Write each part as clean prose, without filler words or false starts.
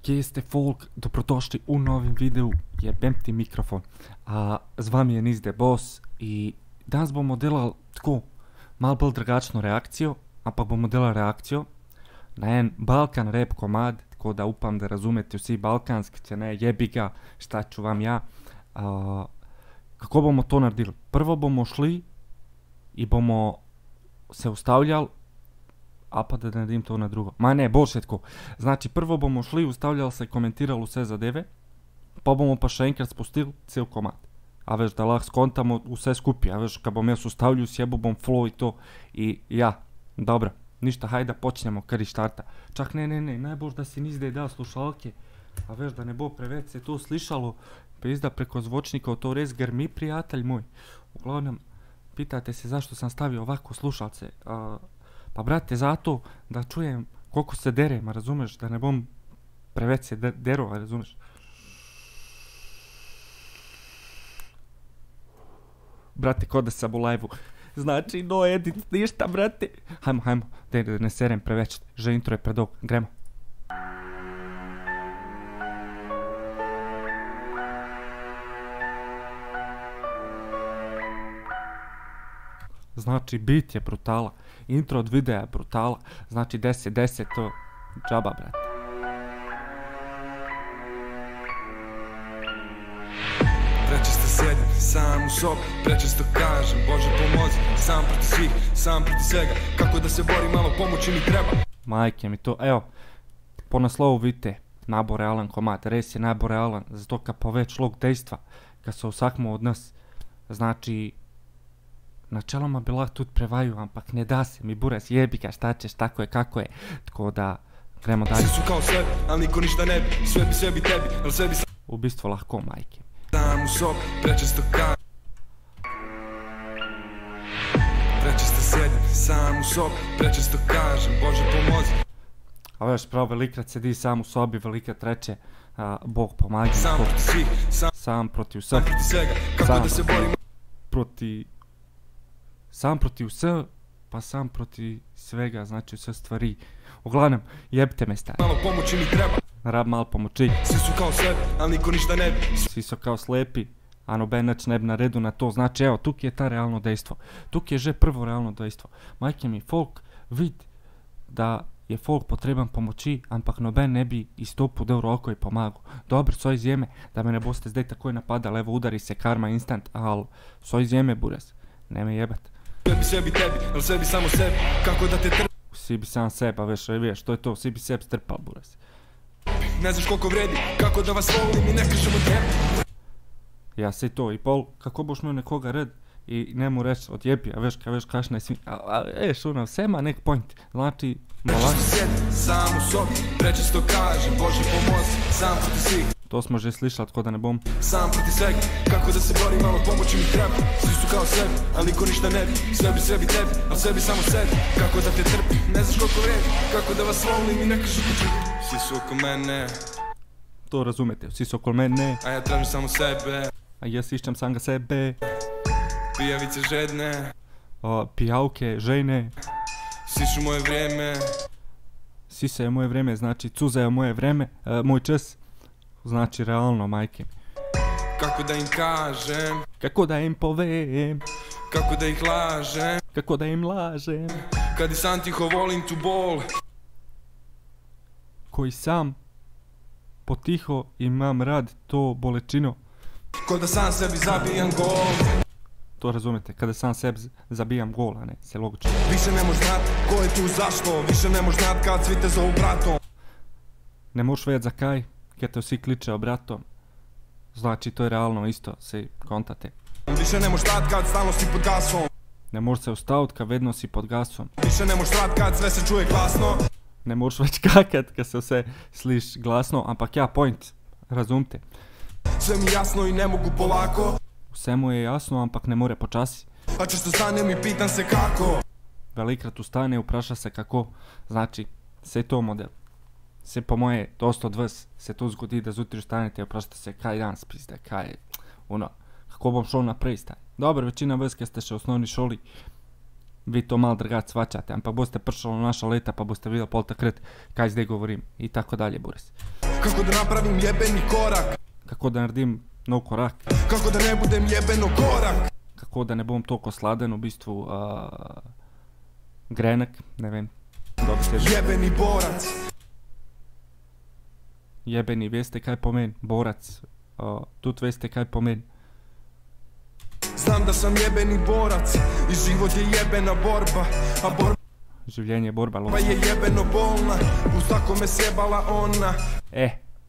Kje ste folk, dobrodošli u novim videu, jebem ti mikrofon. Z vami je Nizde Boss i danes bomo delali tako, malo bolj drugačno reakcijo, ampak bomo delali reakcijo na en Balkan rap komad, tako da upam da razumete vsi balkanski, če ne jebi ga, šta ću vam ja. Kako bomo to naredili? Prvo bomo šli i bomo se ustavljali, a pa da naredim to na drugo. Ma ne, boljše tako. Znači, prvo bomo šli, ustavljali se, komentirali vse zadeve, pa bomo pa še enkrat spustili cel komad. A veš, da lahko skontamo vse skupaj, a veš, kad bom jaz ustavljal, sjebo bom flow i to. I ja, dobro, ništa, hajde da počnemo, kar i štarta. Čak ne, najbolj da si Nizde da slušalke, a veš, da ne bo preveč se to slišalo, pizda preko zvočnikov, to res grmi, prijatelj moj. Uglavnom, pitate se zašto sam stavio ovako slušalce. Pa brate, zato da čujem koliko se derem, razumeš, da ne bom preveč se dero, razumeš. Brate, ko da sam u live-u. Znači, no edit, ništa, brate. Hajmo, da ne serem preveč, že intro je predog, gremo. Znači, beat je brutala, intro od videa je brutala, znači 10-10 to džaba, brate. Prečesto sjedim sam u sobi, prečesto kažem Bože pomozi, sam protiv svih, sam protiv svega. Kako da se borim, malo pomoći mi treba. Majke mi to, evo, po naslovu vidite, najbolj realan komad, res je najbolj realan, zato kad poveć log dejstva, kad se usakmo od nas, znači, načeloma bi lahko tudi prevaju, ampak ne da se mi buraz, jebi ga, šta ćeš, tako je kako je, tako da gremo dalje. Svi su kao sebi, ali niko ništa ne bi, sve bi sebi tebi, ali sebi Ubistvo lahko, majke. sam u sobi, prečesto kažem. Prečesto sjedim sam u sobi, prečesto kažem Bože pomozi. A veš, pravo velikrat sedi sam u sobi, velikrat reče Bog pomagi, Sam protiv svih, sam protiv sam svega, protiv svega. Kako da se borim, sam protiv sve, pa sam protiv svega, znači sve stvari. Uglavnom, jebite me stari. malo pomoći mi treba. Rab malo pomoći. Svi su kao sebi, ali niko ništa ne bi. Svi su kao slepi, a noben nač ne bi na redu na to. Znači, evo, tuk je ta realno dejstvo. Tuk je že prvo realno dejstvo. Majke mi, folk vid da je folk potreban pomoći, ampak noben ne bi izstopil del roko i pomagal. Dobro, so izjeme, da me ne boste zdaj takoj napadali, evo udari se karma instant, ali so izjeme, buraz, ne me jebat. Sve bi sebi tebi, ali sve bi samo sebi. Kako da te trpi, Svi bi sam seba, veš, to je to, svi bi seb strpal, buraz. ne znaš koliko vredi. Kako da vas volim i ne kažem od tebi. Ja se to, i pol, kako boš imao nekoga red i ne mu reći odjebi, a veš kašna je svim, šunav, sema nek point, znači, Prečesto sjedim sam u sobi, prečesto kažem Bože pomozi, sam protiv svih, to smo že slišali, tako da ne bom. sam protiv svega. Kako da se borim, malo pomoći mi treba. Svi su kao sebi, ali niko ništa ne bi, sve bi sebi tebi, ali sebi samo sebi. Kako da te trpi, ne znaš koliko vredi. Kako da vas volim i ne kažem od tebi. Svi su oko mene, To razumete, svi su okolo mene, a ja tražim samo sebe. a ja sišćam sam ga sebe, Pijavice žedne, pijavke, žene, sišu moje vrijeme. sisa je moje vreme, znači cuza je moje vreme, moj čas, znači realno, majke. Kako da im kažem, Kako da im povem, kako da ih lažem. kako da im lažem, Kad i sam tiho volim tu bol. koji sam potiho imam rad to bolečino. Ko da sam sebi zabijam gol. To razumete, kada sam sebi zabijam gol, a ne, se logično. Više ne možeš znat ko je tu zašto. Više ne možeš znat kad svi te zovu bratom. Ne možeš vedjeti za kaj, kad te svi kliče bratom. Znači, to je realno isto, se kontate. Više ne možeš stat kad stalno si pod gasom. Ne možeš se ustavit kad vedno si pod gasom. Više ne možeš stat kad sve se čuje glasno. Ne možeš već kakat kad se sve sliš glasno, ampak ja, point, razumte. Sve mi jasno i ne mogu polako. Svemu je jasno, ampak ne more počasi. A često stanem i pitam se kako. Velikrat ustane i upraša se kako. Znači, se to model. Se po moje, dosta od vas se to zgodi da zutri ustanete i uprašate se kaj danas pizde, kaj, kako bom šol naprej staj. Dobro, većina vas kad ste še u osnovni šoli, vi to malo drugače svačate, ampak boste prišli na naša leta pa boste vidjeli pol takrat kaj zdaj govorim i tako dalje, Boris. Kako da napravim jebeni korak, kako da naredim nov korak, kako da ne budem jebeno korak, kako da ne bom toliko sladen, v bistvu grenek, ne vem, dobro se jebeni borac. Jebeni, veste kaj pomeni, borac, tudi veste kaj pomeni. Znam da sam jebeni borac i život je jebena borba, a borba Življenje je borba, pa je jebeno bolna, uz tako me sjebala ona.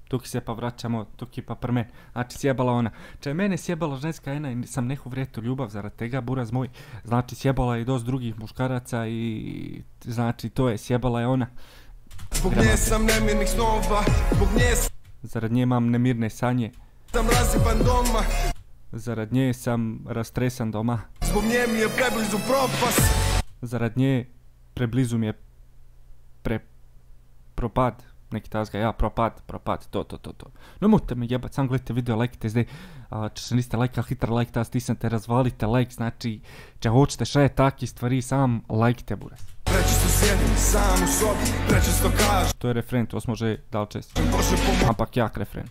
Tukaj se pa vraćamo, tukaj pa pri meni. Znači sjebala ona. Če je mene sjebala ženska ena i sam neku vrijetu ljubav zarad tega, buraz moj. Znači sjebala je dost drugih muškaraca i znači to je, sjebala je ona. Zbog nje sam nemirnih snova, zbog nje Zarad nje imam nemirne sanje. sam raziban doma, Zarad nje sam rastresan doma. zbog nje mi je preblizu propast. Zarad nje preblizu mi je propad. Neki tazga, ja, propad, to. No mojte me jebat, sam gledajte video, lajkite zdaj. Če se niste lajkali, hitra lajk, ta stisnite, razvalite lajk, znači, če hoćete še takih stvari, sam lajkite, buraz. Prečesto sjedim sam u sobi, prečesto kažem To je refren, to smo že dal čest. Bože pomozi, Ampak jak refren.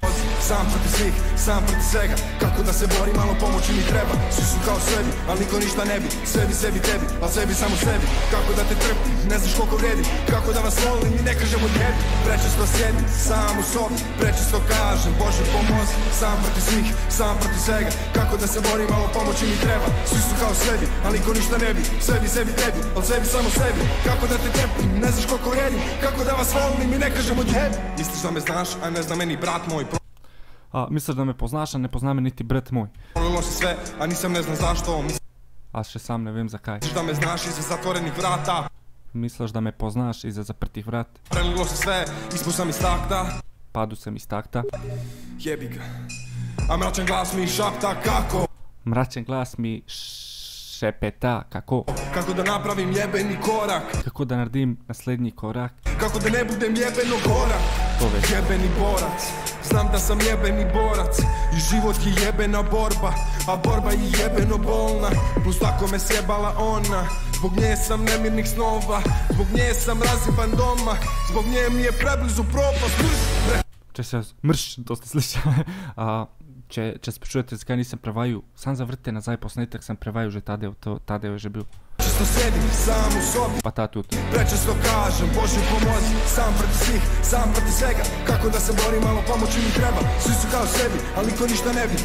sam protiv svih, sam protiv svega. Kako da se bori, malo pomoći mi treba. Svi su kao sebi, ali niko ništa ne bi. Sebi, tebi, ali sebi samo sebi. Kako da te trpim, ne znaš koliko vredim. Kako da vas volim i ne kažem od tebi. Prečesto sjedim sam u sobi, prečesto kažem Bože pomozi, sam protiv svih, sam protiv svega. Kako da se bori, malo pomoći mi treba. Svi su kao sebi, ali niko ništa ne bi. Sebi, tebi, ali sebi samo sebi. Kako da te trpim, ne znaš koliko vredim. Kako da vas volim i ne kažem od tebi. Misliš da me znaš, a ne zna meni brat moj. Misliš da me poznaš, a ne pozna me niti brat moj. Prolilo se sve, a nisam ne znam zašto. A še sam ne vem zakaj. Misliš da me znaš iza zatvorenih vrata. Misliš da me poznaš iza zaprtih vrat. Prelilo se sve, ispao sam iz takta. Padu sam iz takta. Jebi ga. A mračan glas mi šapta kako. Mračan glas mi šepeta kako. Kako da napravim jebeni korak. Kako da naredim naslednji korak. Kako da ne budem jebeno korak. To već. Jebeni borac. Znam da sam jebeni borac i život je jebena borba, a borba je jebeno bolna, plus tako me sjebala ona. Zbog nje sam nemirnih snova, zbog nje sam raziban doma, zbog nje mi je preblizu propast. Če se mrš, to ste slišali. Če sprašujete zakaj nisem prevajal, sam zavrte nazaj posnetek, sem prevajal že ta del je že bil. Često sedim sam u sobi, Pa ta tudi. prečesto kažem Bože pomozi, sam protiv svih, sam protiv svega. Kako da se bori, malo pomoći mi treba. Svi su kao sebi, ali niko ništa ne bi.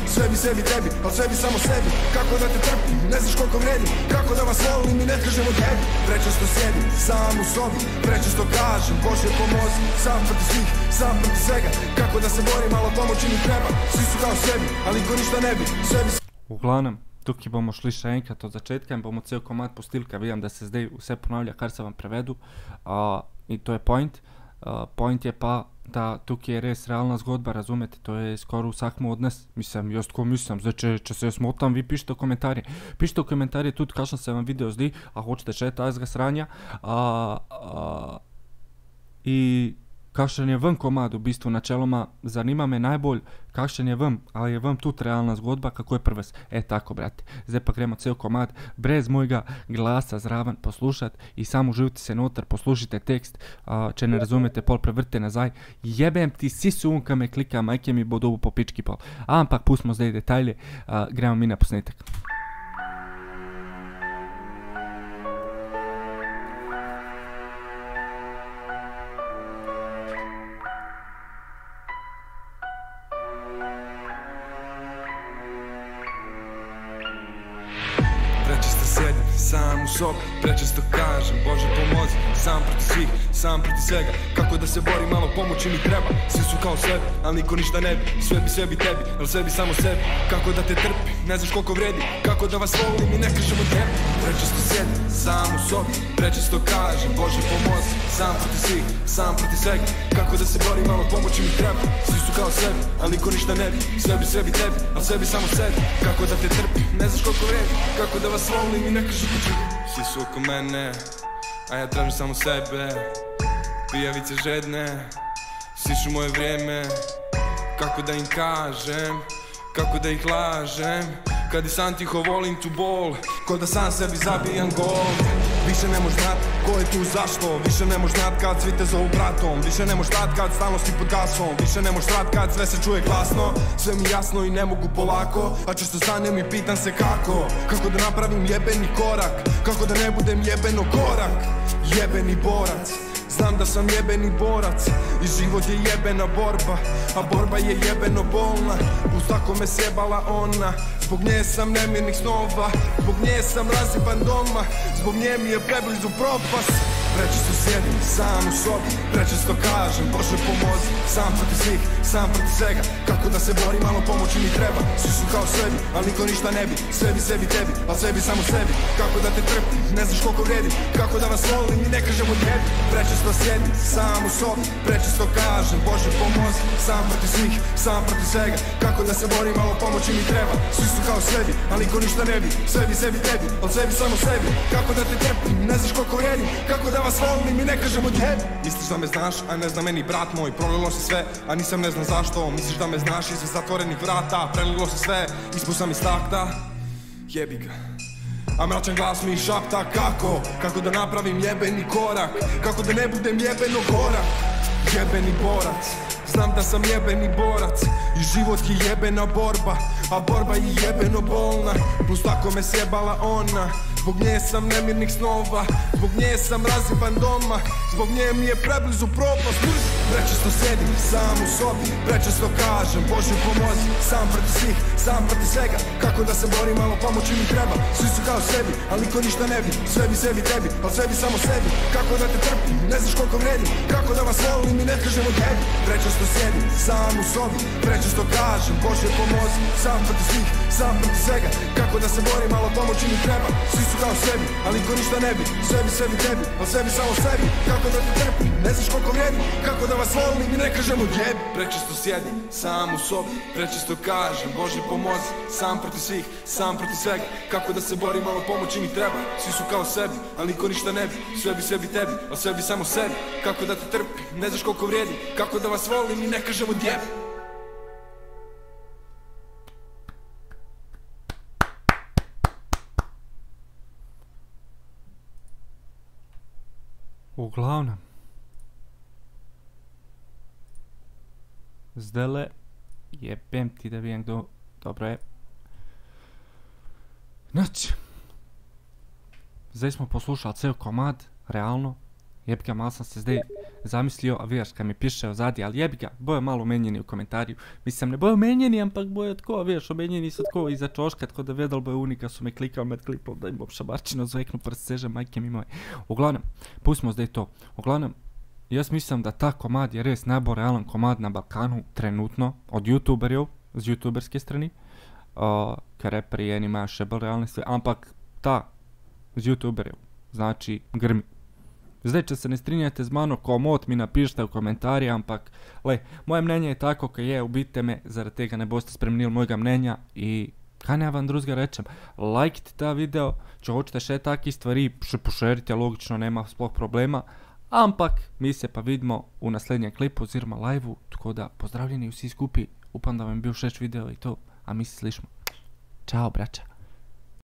Sebi, tebi, ali sebi samo sebi. Kako da te trpim, ne znaš koliko vredim. Kako da vas volim i ne kažem od tebi. Prečesto sedim sam u sobi, prečesto kažem Bože pomozi, sam protiv svih, sam protiv svega. Kako da se bori, malo pomoći mi treba. Svi su kao sebi, ali niko ništa ne bi. Uglavnom, tukaj bomo šli še enkrat od začetka in bomo cel komad pustili, ker vidim, da se zdaj vse ponavlja, kar se vam prevedu. In to je point. Point je pa, da tukaj je res realna zgodba, razumete, to je skoraj vsakmu od nas. Mislim, jaz tako mislim, zdaj če se jaz motam, vi pišite v komentarje. Pišite v komentarje tudi, kakšen se vam video zdi, a hočete še tajega sranja. In kakšen je vam komad, v bistvu načeloma zanima me najbolj, kakšen je vam, ali je vam tudi realna zgodba, kako je prvs. Tako, brate. Zdaj pa gremo cel komad, brez mojega glasa zraven poslušati in samo uživite se noter, poslušajte tekst, če ne razumete, pol prevrte nazaj. Jebem ti si sunka me klika, majke mi bo dobu po pički pol. Ampak pustimo zdaj detajle, gremo mi na posnetek. Prečesto sjedim sam u sobi, prečesto kažem Bože pomozi, sam protiv svih, sam protiv svega. Kako da se bori, malo pomoći mi treba. Svi su kao sebi, ali niko ništa ne bi. Sebi, tebi, ali sebi samo sebi. Kako da te trpim, ne znaš koliko vredi. Kako da vas volim i ne kažem od tebi. Prečesto sjedim sam u sobi, prečesto kažem Bože pomozi, sam protiv svih, sam protiv svega. Kako da se bori, malo pomoći mi treba. Svi su kao sebi, ali niko ništa ne bi. Sebi, tebi, ali sebi samo sebi. Kako da te trpim, ne znaš koliko vredi. Kako da vas volim i ne kažem od tebi. Svi su oko mene, a ja tražim samo sebe. Pijavice žedne, sišu moje vrijeme. Kako da im kažem, kako da ih lažem. kad i sam tiho volim tu bol, ko da sam sebi zabijam gol. Više ne moš znat ko je tu zašto, više ne moš znat kad svi te zovu bratom, više ne moš znat kad stalno si pod gasom, više ne moš znat kad sve se čuje glasno. Sve mi jasno i ne mogu polako, a često stanem i pitam se kako da napravim jebeni korak, kako da ne budem jebeno korak, jebeni borac. Znam da sam jebeni borac i život je jebena borba, a borba je jebeno bolna. Uz tako me sjebala ona, zbog nje sam nemirnih snova, zbog nje sam raziban doma, zbog nje mi je preblizu propast. Prečesto sjedim sam u sobi, prečesto kažem Bože pomozi, sam protiv svih, sam protiv svega. Kako da se borim, malo pomoći mi treba. Svi su kao sebi, ali niko ništa ne bi, sebi, sebi, tebi, al sebi samo sebi. Kako da te trpim, ne znaš koliko vredi, kako da vas volim i ne kažem od tebi. Prečesto sjedim sam u sobi, prečesto kažem Bože pomozi, sam protiv svih, sam protiv svega. Kako da se borim, malo pomoći mi treba. Svi su kao sebi, ali niko ništa ne bi, sebi, sebi, tebi, al sebi samo sebi. Kako da te trpim, ne znaš koliko vredi, kako da vas volim i ne kažem od tebi. Misliš da me znaš, a ne zna meni brat moj. Prolilo se sve, a nisam ne znam zašto. Misliš da me znaš iza zatvorenih vrata. Prelilo se sve, ispao sam iz takta. Jebi ga. A mračan glas mi šapta kako da napravim jebeni korak, kako da ne budem jebeno korak, jebeni borac. Znam da sam jebeni borac i život je jebena borba, a borba je jebeno bolna. Plus tako me sjebala ona, zbog nje sam nemirnih snova, zbog nje sam raziban doma, zbog nje mi je preblizu propast. Prečesto sjedim sam u sobi, prečesto kažem Bože pomozi, sam protiv svih, sam protiv svega. Kako da se borim, malo pomoći mi treba. Svi su kao sebi, ali niko ništa ne bi, sebi, sebi, tebi, al sebi samo sebi. Kako da te trpim, ne znaš koliko vredi, kako da vas volim i ne kažem od tebi. Prečesto sjedim sam u sobi, prečesto kažem Bože pomozi, sam protiv svih, sam protiv svega. Kako da se borim, malo pomoći mi treba. Svi su kao sebi, ali niko ništa ne bi, sebi, sebi, tebi, al sebi samo sebi. Kako da te trpim, ne znaš koliko vredi, kako da vas volim i ne kažem od tebi. Prečesto sjedim sam u sobi, prečesto kažem Bože pomozi, sam protiv svih, sam protiv svega. Kako da se borim, malo pomoći mi treba. Svi su kao sebi, ali niko ništa ne bi, sebi, sebi, tebi, al sebi samo sebi. Kako da te trpim, ne znaš koliko vredi, kako da vas volim i ne kažem od tebi. Uglavnom, zdele, jebem ti da vidim dobro je. Znači, zdaj smo poslušali cel komad, realno, jebiga, malo sam se zdaj zamislio, a vidiš kad mi piše ozadje, ali jebiga, bojo malo menjeni u komentarju. Mislim, ne bojo menjeni, ampak bojo tako, vidiš, omenjeni su tako iza čoška, tako da vedel bojo unika su me klikali med klipom, da im bom šabarčino zveknu prst seže, majke mi moje. Uglavnom, pustimo zdaj to. Uglavnom, jaz mislim da ta komad je res najbolj realen komad na Balkanu trenutno, od youtuberjev, z youtuberske strani, ker reperi eni imajo še bolj realne stvari, ampak ta z youtuberjev, znači grmi. Zdaj, če se ne strinjate z mano, komot mi napišite v komentarje, ampak, lej, moje mnenje je tako, kaj je, ubite me, zaradi tega ne boste spremenili mojega mnenja i kaj ne vam drugega rečem, lajkite ta video, če hočete še takih stvari, še pošerite, logično, nema sploh problema, ampak mi se pa vidimo v naslednjem klipu oziroma live-u, tako da pozdravljeni vsi skupi, upam da vam je bil všeč video i to, a mi se slišimo. Ćao, braća.